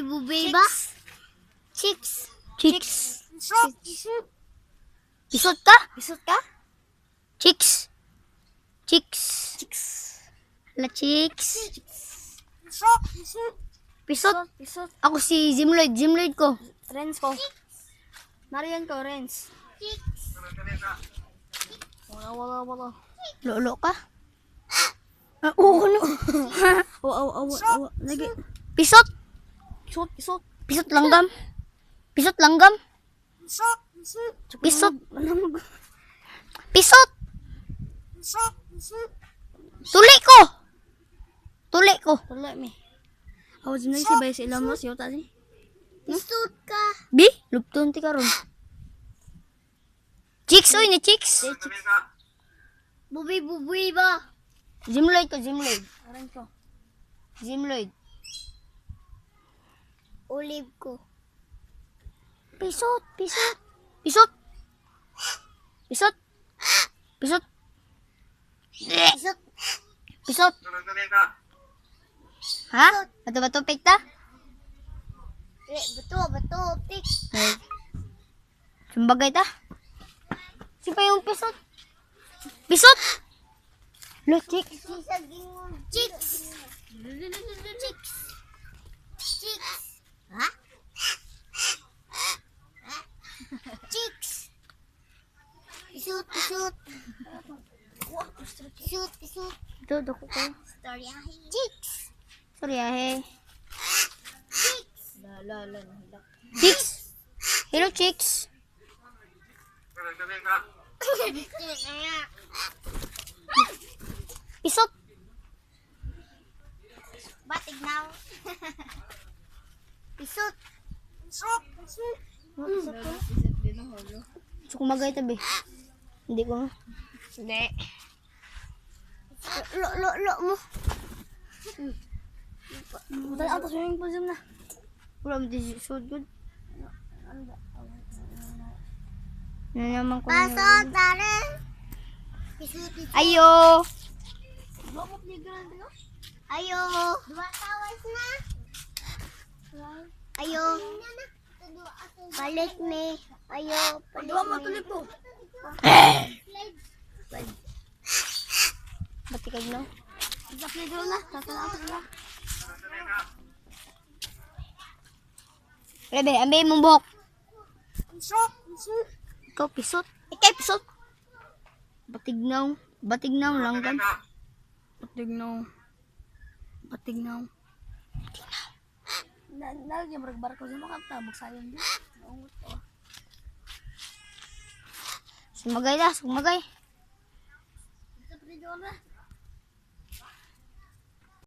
Bubi ba? Chicks. Chicks. Pisot ka? Pisot ka? Chicks. Chicks. Chicks. La chicks. Pisot. Pisot. Pisot. Ako si Zimloid. Zimloid ko. Renz ko. Marian ko, Renz. Chicks. Wala. Lolo ka? Oo, ano? Awa. Lagi. Pisot. Pisot. Pisot langgam. Pisot langgam. Pisot. Pisot. Tuli ko. Tula mi. Awa din si bay sa ilang mas yota ni. Pisot ka. Bi, lupton ti karon. Chicks oy ni chicks. Bubi ba? Zimloid ko, Zimloid. Renz ko. Zimloid. Olive ko. Pisot. Pisot. Ha? Bato pekta? Bato pek. Sumbagay ta? Sipa yung pisot. Pisot! Lo, chicks. Chicks. Ha? Chicks. Pisot. Ito, dako ko. Chicks. Soryahe. Chicks. Hello, chicks. Pisot. Batig now. Pisot. Gusto ko magay tabi. Hindi ko. Hindi. Lo mo. Butal ako swimming pool na. Wala mo din so good. Naman ko. Pasok, tara. Ayo. Ayo. 2 hours na. Ayo. Balik me. Ayo. Dua mo tulip po. Batikag no? Sa playground na. Tatala na. Rebe, ambil mong buhok. Ikaw pisot. Ikay pisot. Batignaw langgam. Batignaw. Lagi berbar ko sa mga tabok sayang din. Sumagay. Sa playground na.